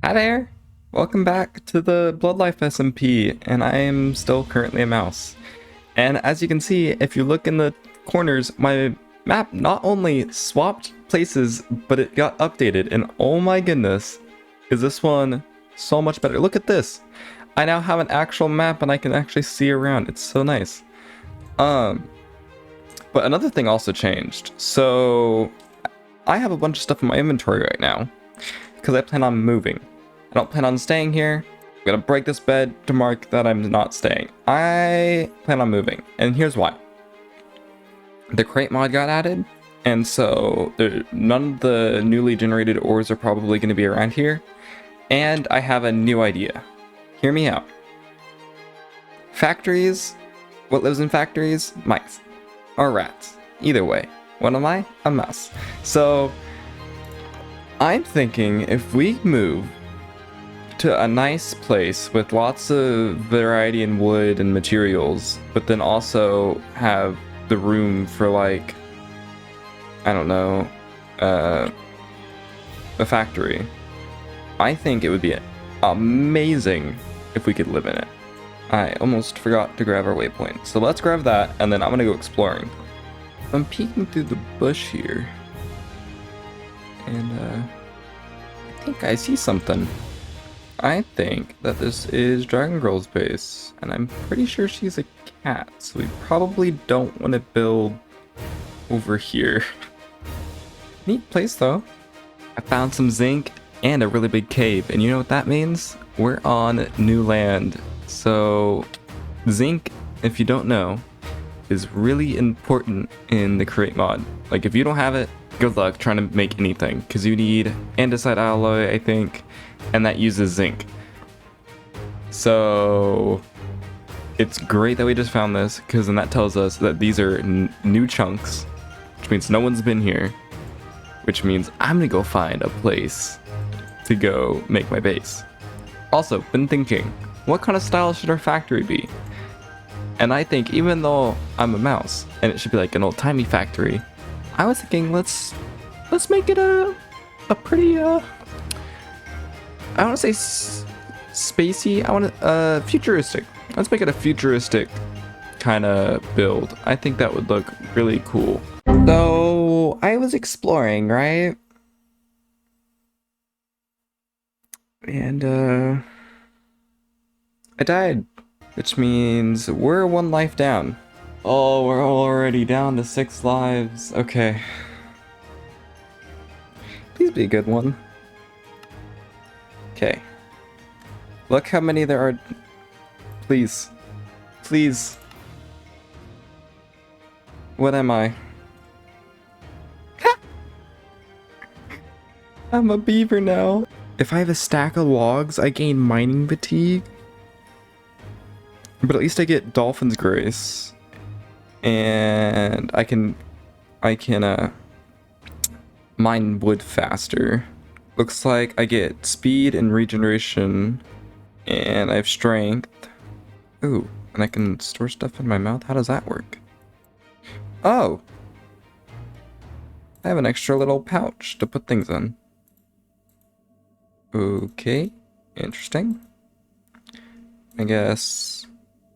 Hi there! Welcome back to the Bloodlife SMP, and I am still currently a mouse. And as you can see, if you look in the corners, my map not only swapped places, but it got updated, and oh my goodness, is this one so much better. Look at this! I now have an actual map and I can actually see around. It's so nice. But another thing also changed. So, I have a bunch of stuff in my inventory right now, because I plan on moving. I don't plan on staying here. I'm gonna break this bed to mark that I'm not staying. I plan on moving, and here's why. The crate mod got added, and so none of the newly generated ores are probably going to be around here. And I have a new idea. Hear me out. Factories, what lives in factories? Mice. Or rats. Either way. What am I? A mouse. So, I'm thinking if we move to a nice place with lots of variety in wood and materials, but then also have the room for, like, I don't know, a factory. I think it would be amazing if we could live in it. I almost forgot to grab our waypoint. So let's grab that, and then I'm gonna go exploring. I'm peeking through the bush here, and I think I see something. I think that this is Dragon Girl's base, and I'm pretty sure she's a cat, so we probably don't want to build over here. Neat place though. I found some zinc and a really big cave, and you know what that means? We're on new land. So zinc, if you don't know, is really important in the create mod. Like, if you don't have it, good luck trying to make anything, because you need andesite alloy, I think, and that uses zinc. So it's great that we just found this, because then that tells us that these are new chunks, which means no one's been here, which means I'm gonna go find a place to go make my base. Also, been thinking, what kind of style should our factory be? And I think, even though I'm a mouse and it should be like an old-timey factory, I was thinking let's make it a pretty I want to say spacey. I want to futuristic. Let's make it a futuristic kind of build. I think that would look really cool. So I was exploring, right? And I died, which means we're one life down. Oh, we're already down to 6 lives. Okay. Please be a good one. Okay. Look how many there are. Please. Please. What am I? I'm a beaver now. If I have a stack of logs, I gain mining fatigue. But at least I get Dolphin's Grace. And I can mine wood faster. Looks like I get speed and regeneration, and I have strength. Ooh, and I can store stuff in my mouth. How does that work? Oh, I have an extra little pouch to put things in. Okay, interesting. I guess,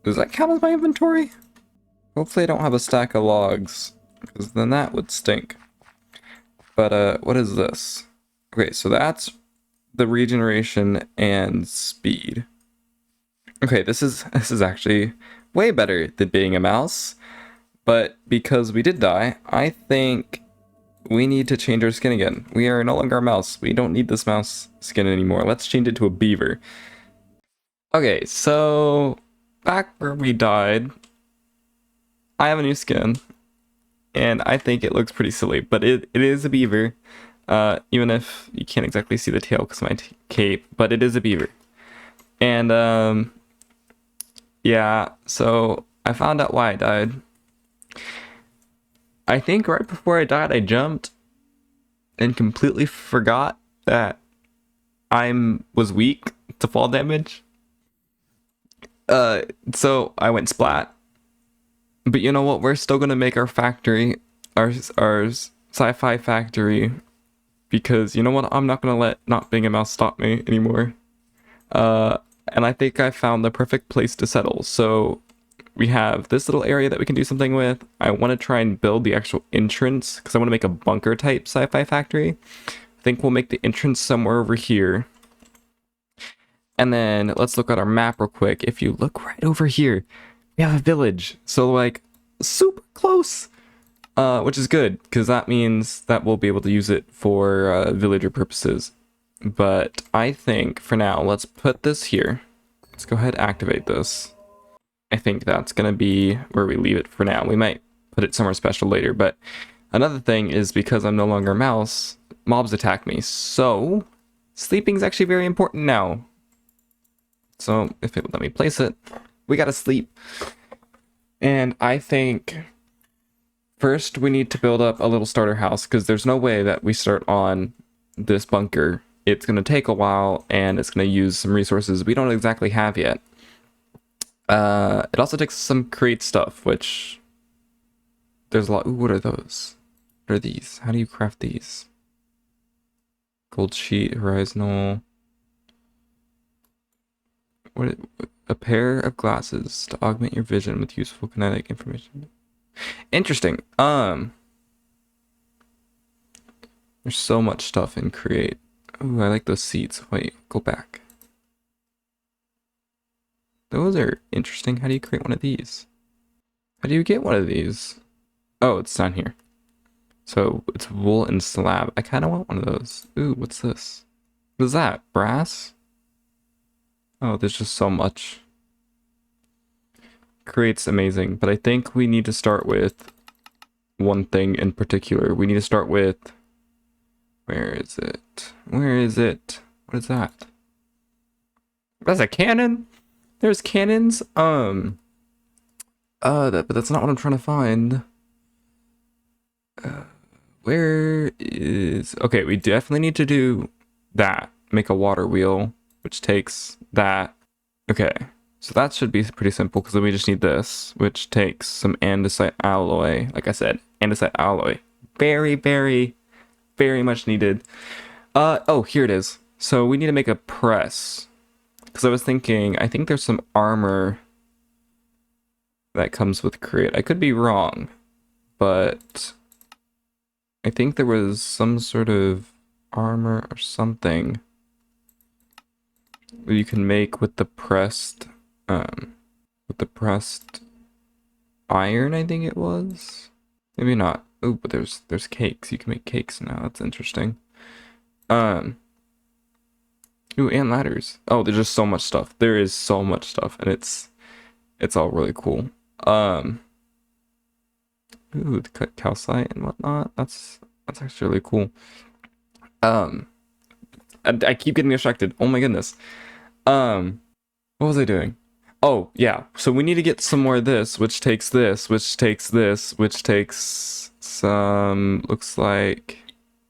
does that count as my inventory? Hopefully I don't have a stack of logs, because then that would stink. But what is this? Okay, so that's the regeneration and speed. Okay, this is actually way better than being a mouse. But because we did die, I think we need to change our skin again. We are no longer a mouse. We don't need this mouse skin anymore. Let's change it to a beaver. Okay, so back where we died, I have a new skin, and I think it looks pretty silly, but it is a beaver, even if you can't exactly see the tail because of my cape, but it is a beaver. And yeah, so I found out why I died. I think right before I died, I jumped and completely forgot that I was weak to fall damage. So I went splat. But you know what? We're still gonna make our factory, our sci-fi factory, because you know what? I'm not gonna let not being a mouse stop me anymore. And I think I found the perfect place to settle. So we have this little area that we can do something with. I want to try and build the actual entrance because I want to make a bunker type sci-fi factory. I think we'll make the entrance somewhere over here. And then let's look at our map real quick. If you look right over here, we have a village. So like super close, which is good because that means that we'll be able to use it for villager purposes. But I think for now, let's put this here. Let's go ahead and activate this. I think that's going to be where we leave it for now. We might put it somewhere special later, but another thing is because I'm no longer a mouse, mobs attack me. So sleeping is actually very important now. So if it would let me place it, we got to sleep. And I think first we need to build up a little starter house because there's no way that we start on this bunker. It's going to take a while and it's going to use some resources we don't exactly have yet. It also takes some create stuff, which there's a lot. Ooh, what are those? What are these? How do you craft these? Gold sheet, horizontal. What? A pair of glasses to augment your vision with useful kinetic information. Interesting. There's so much stuff in create. Ooh, I like those seats. Wait, go back. Those are interesting. How do you create one of these? How do you get one of these? Oh, it's down here. So it's wool and slab. I kind of want one of those. Ooh, what's this? What is that? Brass? Oh, there's just so much. Create's amazing, but I think we need to start with one thing in particular. We need to start with... Where is it? Where is it? What is that? That's a cannon? There's cannons? But that's not what I'm trying to find. Where is... Okay, we definitely need to do that. Make a water wheel, which takes that. Okay, so that should be pretty simple because then we just need this, which takes some andesite alloy. Like I said, andesite alloy. Very, very, very much needed. Oh, here it is. So we need to make a press. Because I was thinking, I think there's some armor that comes with create. I could be wrong, but I think there was some sort of armor or something that you can make with the pressed iron, I think it was. Maybe not. Oh, but there's cakes. You can make cakes now. That's interesting. Ooh, and ladders. Oh, there's just so much stuff. There is so much stuff, and it's all really cool. Ooh, the cut calcite and whatnot. That's actually really cool. I keep getting distracted. Oh my goodness. What was I doing? Oh, yeah. So we need to get some more of this, which takes this, which takes this, which takes some... Looks like...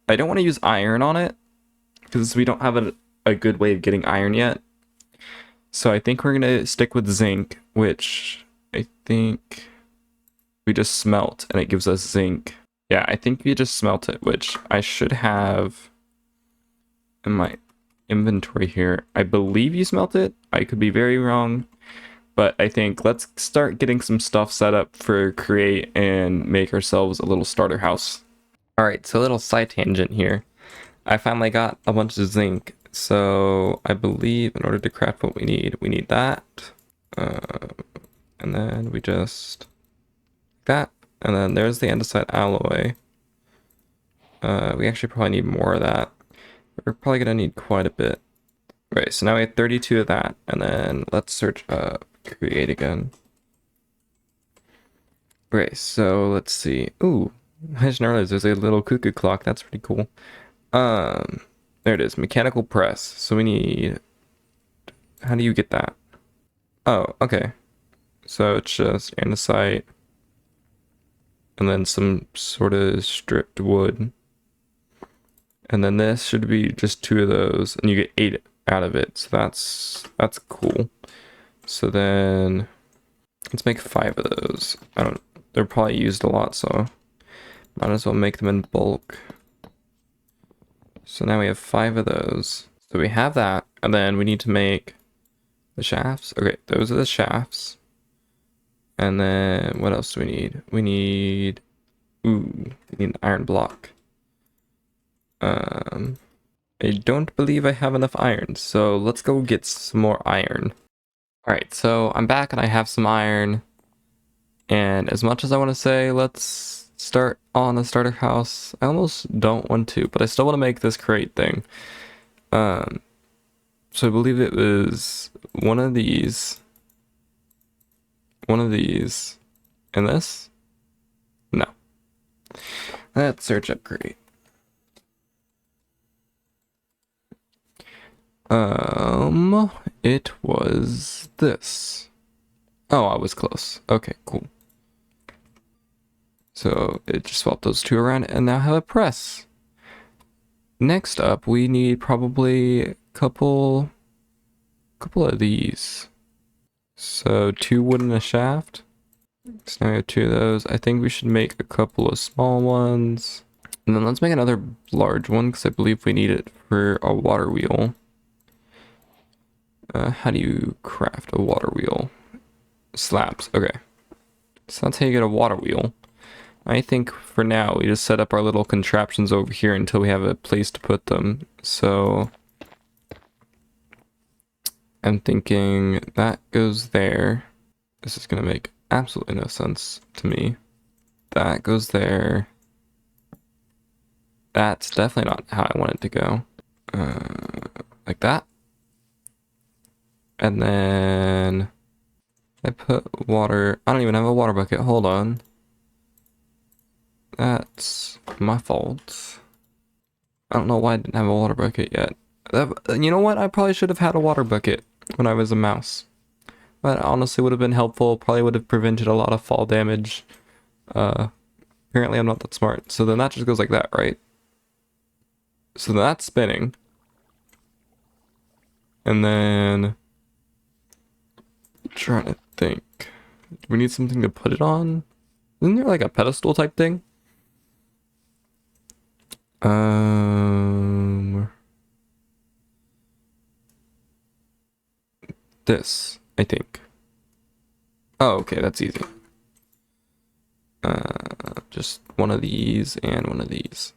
I don't want to use iron on it, because we don't have a good way of getting iron yet. So I think we're going to stick with zinc, which I think we just smelt, and it gives us zinc. Yeah, I think we just smelt it, which I should have in my inventory here. I believe you smelt it. I could be very wrong. But I think let's start getting some stuff set up for create and make ourselves a little starter house. Alright, so a little side tangent here. I finally got a bunch of zinc. So I believe in order to craft what we need that. And then we just... that. And then there's the andesite alloy. We actually probably need more of that. We're probably going to need quite a bit. Right, so now we have 32 of that. And then let's search create again. Right, so let's see. Ooh, I just realized there's a little cuckoo clock. That's pretty cool. There it is, mechanical press. So we need... How do you get that? Oh, okay. So it's just andesite. And then some sort of stripped wood. And then this should be just 2 of those. And you get 8 out of it. So that's cool. So then let's make 5 of those. They're probably used a lot, so might as well make them in bulk. So now we have 5 of those. So we have that, and then we need to make the shafts. Okay, those are the shafts. And then what else do we need? We need an iron block. I don't believe I have enough iron, so let's go get some more iron. Alright, so I'm back and I have some iron. And as much as I want to say, let's start on the starter house, I almost don't want to, but I still want to make this crate thing. So I believe it was one of these, and this? No. Let's search up crate. It was this. Oh, I was close. Okay, cool. So it just swapped those two around and now have a press. Next up, we need probably a couple of these. So 2 wood and a shaft. So now we have 2 of those. I think we should make a couple of small ones. And then let's make another large one because I believe we need it for a water wheel. How do you craft a water wheel? Slabs. Okay. So that's how you get a water wheel. I think for now we just set up our little contraptions over here until we have a place to put them. So I'm thinking that goes there. This is going to make absolutely no sense to me. That goes there. That's definitely not how I want it to go. Like that. And then I put water. I don't even have a water bucket. Hold on. That's my fault. I don't know why I didn't have a water bucket yet. You know what? I probably should have had a water bucket when I was a mouse. That honestly would have been helpful. Probably would have prevented a lot of fall damage. Apparently I'm not that smart. So then that just goes like that, right? So that's spinning. And then trying to think. Do we need something to put it on? Isn't there like a pedestal type thing? This, I think. Oh, okay, that's easy. Just one of these and one of these.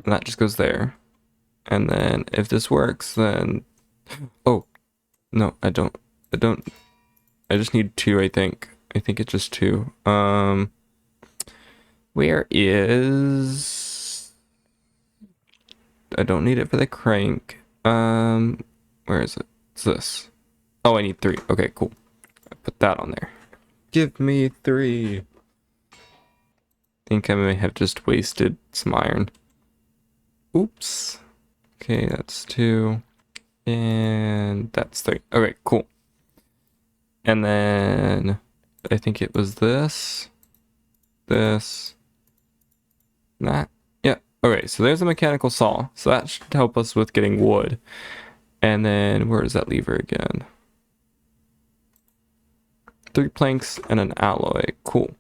And that just goes there. And then if this works, then... Oh, no, I don't. I just need 2, I think. I think it's just 2. Where is... I don't need it for the crank. Where is it? It's this. Oh, I need 3. Okay, cool. I put that on there. Give me 3. I think I may have just wasted some iron. Oops. Okay, that's 2. And that's 3. Okay, cool. And then I think it was this, that. Yeah. Okay, so there's a mechanical saw. So that should help us with getting wood. And then where does that lever again? 3 planks and an alloy. Cool.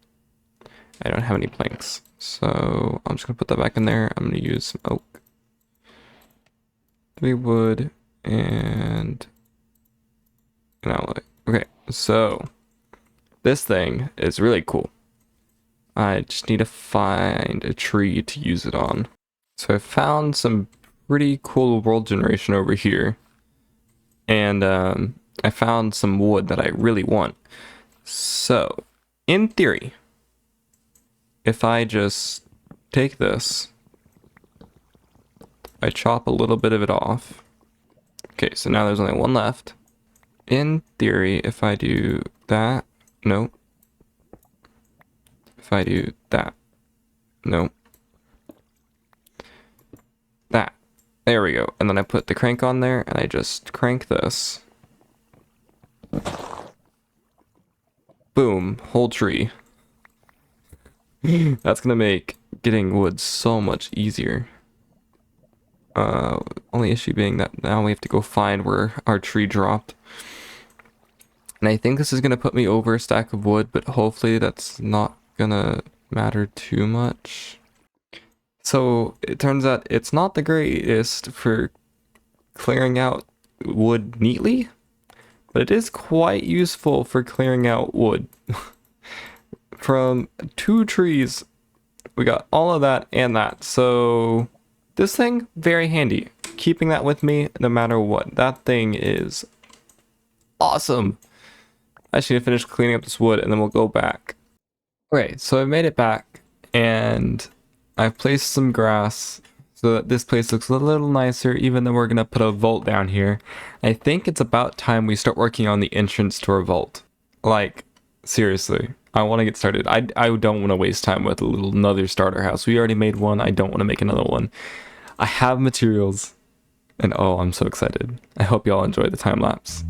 I don't have any planks. So I'm just gonna put that back in there. I'm gonna use some oak. 3 wood and an alloy. Okay, so this thing is really cool. I just need to find a tree to use it on. So I found some pretty cool world generation over here. And I found some wood that I really want. So, in theory, if I just take this, I chop a little bit of it off. Okay, so now there's only 1 left. In theory, if I do that, no. If I do that, no. That. There we go. And then I put the crank on there and I just crank this. Boom, whole tree. That's gonna make getting wood so much easier. Only issue being that now we have to go find where our tree dropped. And I think this is gonna put me over a stack of wood, but hopefully that's not gonna matter too much. So it turns out it's not the greatest for clearing out wood neatly, but it is quite useful for clearing out wood. From 2 trees, we got all of that and that. So this thing, very handy. Keeping that with me no matter what. That thing is awesome. I just need to finish cleaning up this wood and then we'll go back. Okay, so I made it back and I've placed some grass so that this place looks a little nicer, even though we're gonna put a vault down here. I think it's about time we start working on the entrance to our vault. Like, seriously, I want to get started. I don't want to waste time with another starter house. We already made one. I don't want to make another one. I have materials, and oh, I'm so excited. I hope y'all enjoy the time lapse.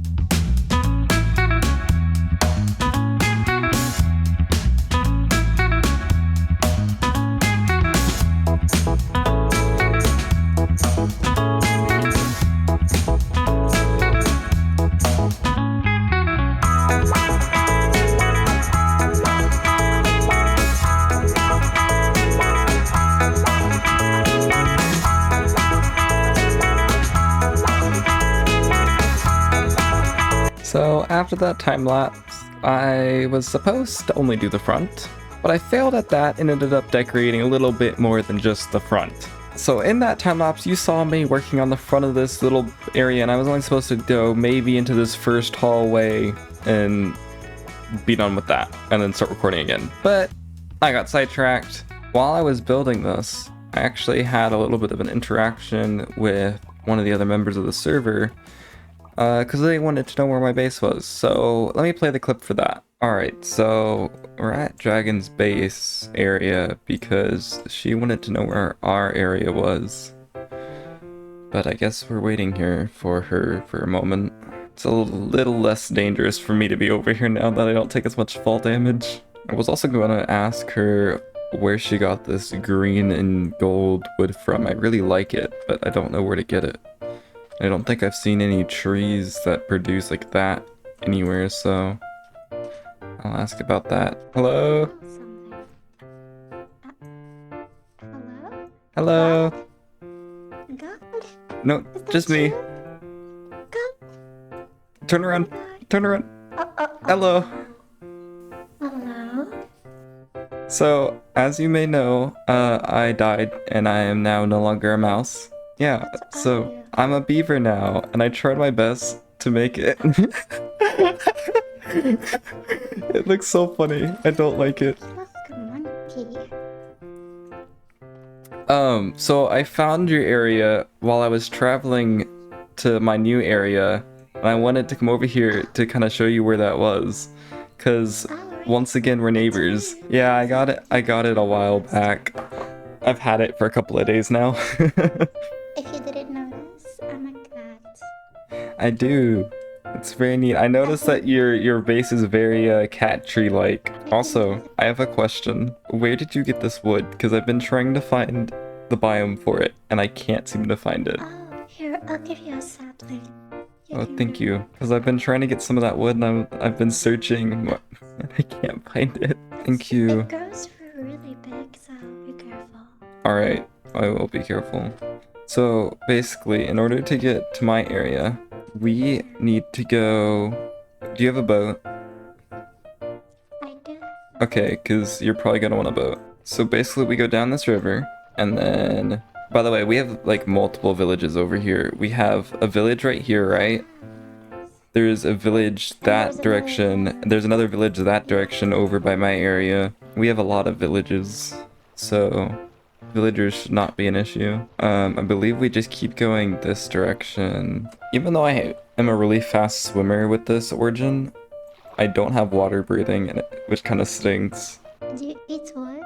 So after that time lapse, I was supposed to only do the front, but I failed at that and ended up decorating a little bit more than just the front. So in that time lapse, you saw me working on the front of this little area, and I was only supposed to go maybe into this first hallway and be done with that, and then start recording again. But I got sidetracked. While I was building this, I actually had a little bit of an interaction with one of the other members of the server, because they wanted to know where my base was. So let me play the clip for that. Alright, so we're at Dragon's base area because she wanted to know where our area was. But I guess we're waiting here for her for a moment. It's a little less dangerous for me to be over here now that I don't take as much fall damage. I was also going to ask her where she got this green and gold wood from. I really like it, but I don't know where to get it. I don't think I've seen any trees that produce like that anywhere, so I'll ask about that. Hello? Hello? Hello? God? No, just me. God? Turn around. Turn around. Hello. Hello? So, as you may know, I died and I am now no longer a mouse. Yeah, so I'm a beaver now, and I tried my best to make it. It looks so funny. I don't like it. You look like a monkey. So I found your area while I was traveling to my new area, and I wanted to come over here to kind of show you where that was, because once again we're neighbors. Yeah, I got it a while back. I've had it for a couple of days now. If you didn't notice, I'm a cat. I do. It's very neat. I noticed that your base is very cat tree like. Also, I have a question. Where did you get this wood? Because I've been trying to find the biome for it, and I can't seem to find it. Oh, here, I'll give you a sapling. Oh, thank you. Because I've been trying to get some of that wood, and I've been searching, and I can't find it. Thank you. It goes really big, so be careful. Alright, I will be careful. So, basically, in order to get to my area, we need to go... Do you have a boat? I do. Okay, because you're probably gonna want a boat. So basically, we go down this river, and then... By the way, we have, like, multiple villages over here. We have a village right here, right? There's a village that direction. There's another village that direction over by my area. We have a lot of villages, so... Villagers should not be an issue. I believe we just keep going this direction. Even though I am a really fast swimmer with this origin, I don't have water breathing in it, which kind of stinks. Do you eat wood?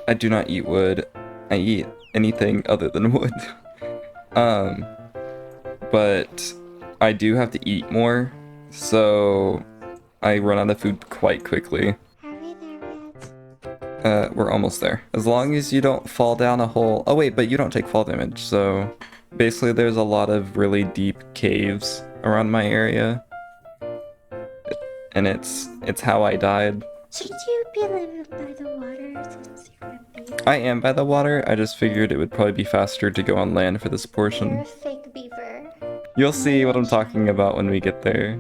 I do not eat wood. I eat anything other than wood. But I do have to eat more, so I run out of food quite quickly. We're almost there. As long as you don't fall down a hole. Oh wait, but you don't take fall damage, so... Basically, there's a lot of really deep caves around my area. And it's how I died. Should you be living by the water since you're a beaver? I am by the water. I just figured it would probably be faster to go on land for this You're portion. a fake beaver. You'll see what I'm talking about when we get there.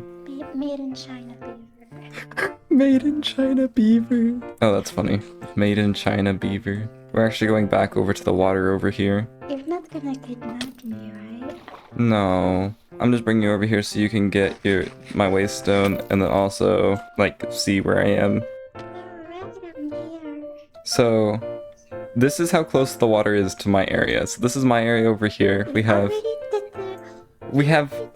Made in China beaver. Made in China beaver. Oh, that's funny. Made in China beaver. We're actually going back over to the water over here. You're not gonna kidnap me, right? No. I'm just bringing you over here so you can get my waystone and then also, like, see where I am. Alright, I'm here. So, this is how close the water is to my area. So this is my area over here. We have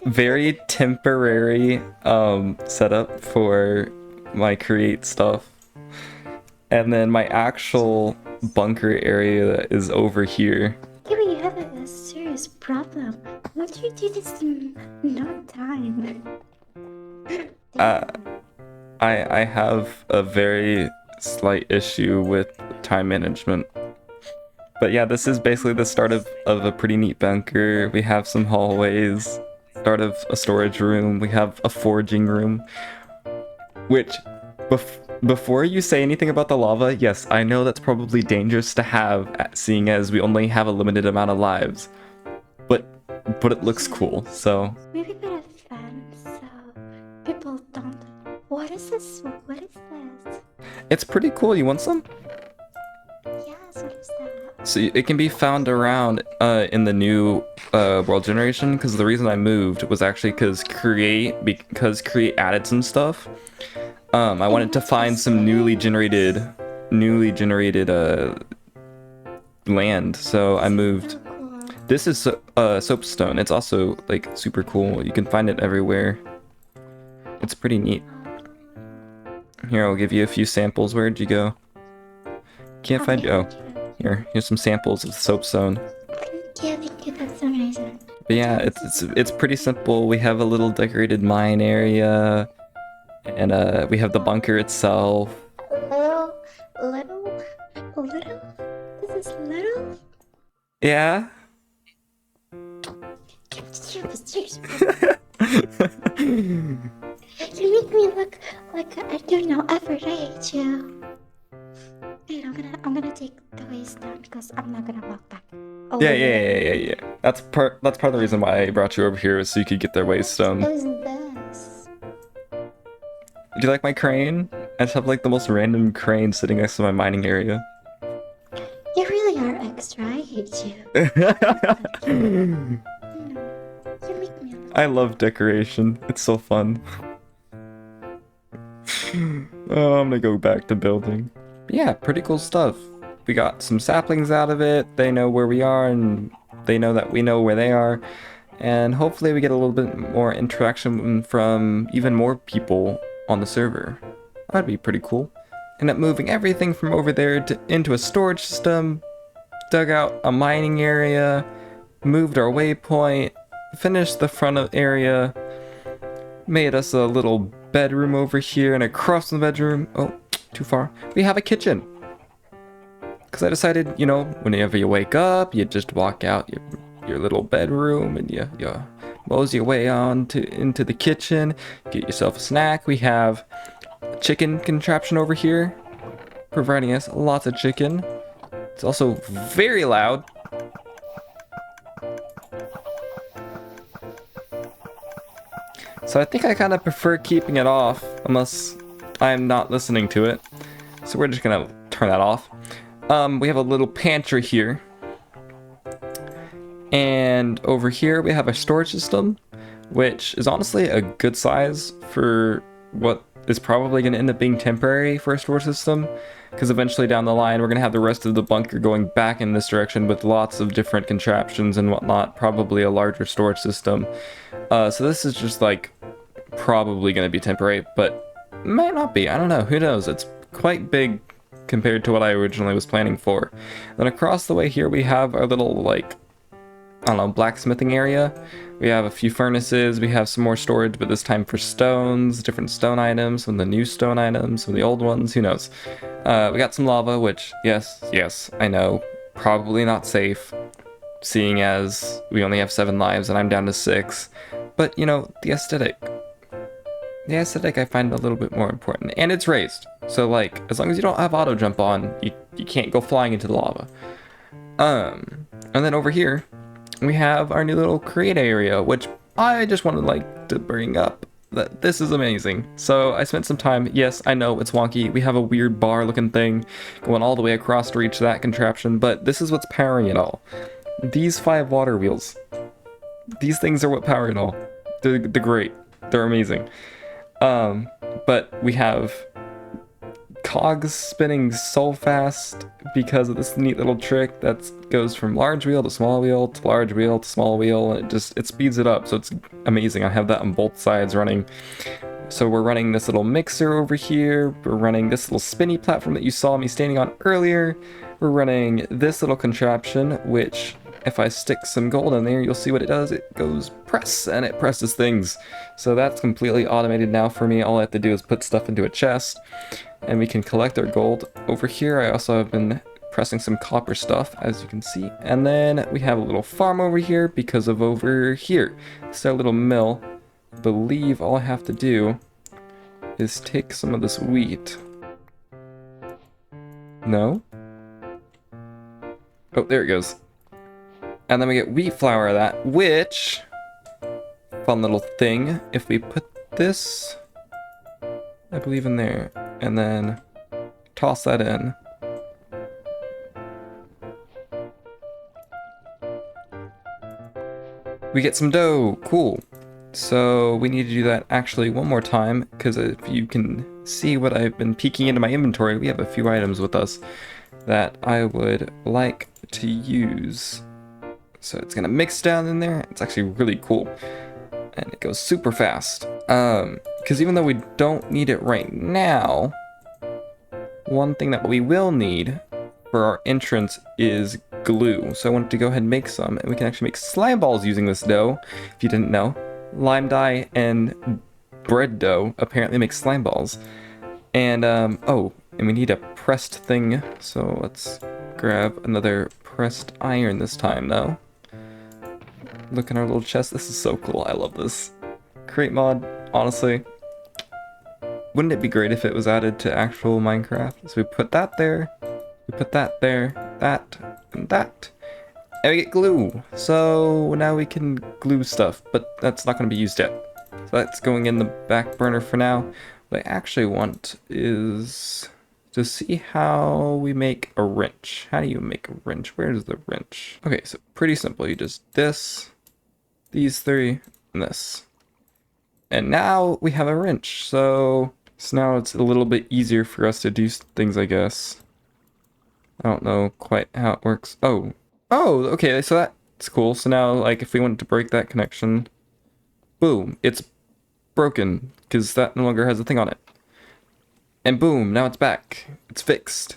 very temporary setup for my create stuff. And then my actual bunker area is over here. Yeah, but you have a serious problem. Why don't you do this in no time? I have a very slight issue with time management. But yeah, this is basically the start of a pretty neat bunker. We have some hallways, start of a storage room, we have a foraging room. Which, before you say anything about the lava, yes, I know that's probably dangerous to have, seeing as we only have a limited amount of lives. But it looks cool, so... Maybe put a fence so people don't... What is this? What is this? It's pretty cool, you want some? Yes, what is that? So it can be found around in the new world generation, because the reason I moved was actually because Create added some stuff. I wanted to find some newly generated land, so I moved. So cool. This is soapstone. It's also like super cool. You can find it everywhere. It's pretty neat. Here, I'll give you a few samples. Where'd you go? Can't find you. Oh, here's some samples of soapstone. Thank you, that's amazing. But yeah, it's pretty simple. We have a little decorated mine area, and we have the bunker itself. Little? This is little? Yeah. You make me look like I do no effort. I hate you. Wait, I'm gonna take the waist down because I'm not gonna walk back. Oh, Yeah. That's part of the reason why I brought you over here, was so you could get their waystone. What is this? Do you like my crane? I just have like the most random crane sitting next to my mining area. You really are extra. I hate you. You make me look. I love decoration. It's so fun. Oh, I'm gonna go back to building. But yeah, pretty cool stuff. We got some saplings out of it. They know where we are, and they know that we know where they are. And hopefully we get a little bit more interaction from even more people on the server. That'd be pretty cool. End up moving everything from over there into a storage system, dug out a mining area, moved our waypoint, finished the front area, made us a little bedroom over here, and across from the bedroom, oh, too far, we have a kitchen. Because I decided, you know, whenever you wake up, you just walk out your little bedroom and you mosey your way on into the kitchen, get yourself a snack. We have a chicken contraption over here, providing us lots of chicken. It's also very loud. So I think I kind of prefer keeping it off unless I'm not listening to it. So we're just gonna turn that off. We have a little pantry here. And over here we have a storage system, which is honestly a good size for what is probably going to end up being temporary for a storage system. Because eventually down the line we're going to have the rest of the bunker going back in this direction with lots of different contraptions and whatnot, probably a larger storage system. So this is just like probably going to be temporary, but might not be. I don't know. Who knows? It's quite big compared to what I originally was planning for. Then across the way here we have our little, like, I don't know, blacksmithing area. We have a few furnaces, we have some more storage, but this time for stones, different stone items, some of the new stone items, some of the old ones, who knows. We got some lava, which, yes, I know, probably not safe, seeing as we only have 7 lives and I'm down to 6. But, you know, the aesthetic I find a little bit more important, and it's raised. So, like, as long as you don't have auto jump on, you can't go flying into the lava. And then over here, we have our new little create area, which I just wanted like to bring up. That this is amazing. So I spent some time, yes, I know it's wonky. We have a weird bar looking thing going all the way across to reach that contraption, but this is what's powering it all. These 5 water wheels. These things are what power it all. They're great. They're amazing. But we have cogs spinning so fast because of this neat little trick that goes from large wheel to small wheel to large wheel to small wheel, and it speeds it up, so it's amazing. I have that on both sides running. So we're running this little mixer over here, we're running this little spinny platform that you saw me standing on earlier, we're running this little contraption, which if I stick some gold in there, you'll see what it does. It goes press, and it presses things. So that's completely automated now for me. All I have to do is put stuff into a chest, and we can collect our gold. Over here, I also have been pressing some copper stuff, as you can see. And then we have a little farm over here because of over here. It's our little mill. I believe all I have to do is take some of this wheat. No? Oh, there it goes. And then we get wheat flour of that, which, fun little thing, if we put this, I believe in there, and then toss that in. We get some dough, cool. So we need to do that actually one more time, because if you can see what I've been peeking into my inventory, we have a few items with us that I would like to use. So it's gonna mix down in there. It's actually really cool. And it goes super fast. Because even though we don't need it right now, one thing that we will need for our entrance is glue. So I wanted to go ahead and make some, and we can actually make slime balls using this dough, if you didn't know. Lime dye and bread dough apparently make slime balls. And, oh, and we need a pressed thing. So let's grab another pressed iron this time, though. Look in our little chest. This is so cool. I love this. Create mod, honestly. Wouldn't it be great if it was added to actual Minecraft? So we put that there, we put that there, that, and that. And we get glue. So now we can glue stuff, but that's not going to be used yet. So that's going in the back burner for now. What I actually want is to see how we make a wrench. How do you make a wrench? Where's the wrench? Okay, so pretty simple. You just this, these 3, and this. And now we have a wrench. So now it's a little bit easier for us to do things, I guess. I don't know quite how it works. Oh, okay, so that's cool. So now, like, if we wanted to break that connection, boom, it's broken, because that no longer has a thing on it. And boom, now it's back. It's fixed.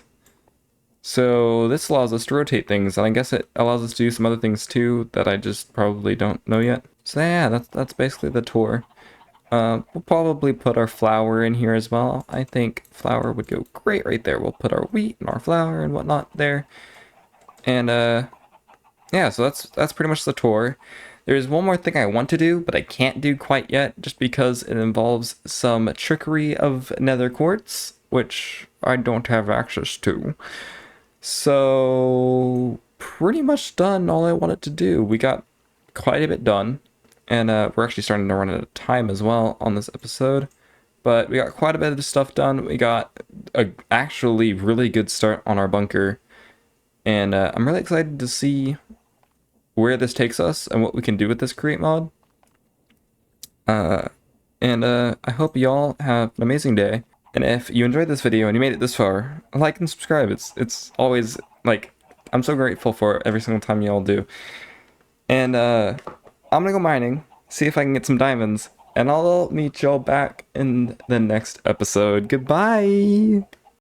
So this allows us to rotate things, and I guess it allows us to do some other things too that I just probably don't know yet. So yeah, that's basically the tour. We'll probably put our flour in here as well. I think flour would go great right there. We'll put our wheat and our flour and whatnot there. And yeah, so that's pretty much the tour. There's one more thing I want to do, but I can't do quite yet, just because it involves some trickery of nether quartz, which I don't have access to. So pretty much done all I wanted to do. We got quite a bit done. And we're actually starting to run out of time as well on this episode. But we got quite a bit of stuff done. We got a actually really good start on our bunker. And I'm really excited to see where this takes us and what we can do with this create mod. And I hope y'all have an amazing day. And if you enjoyed this video and you made it this far, like and subscribe. It's always, like, I'm so grateful for it every single time y'all do. And I'm gonna go mining, see if I can get some diamonds, and I'll meet y'all back in the next episode. Goodbye!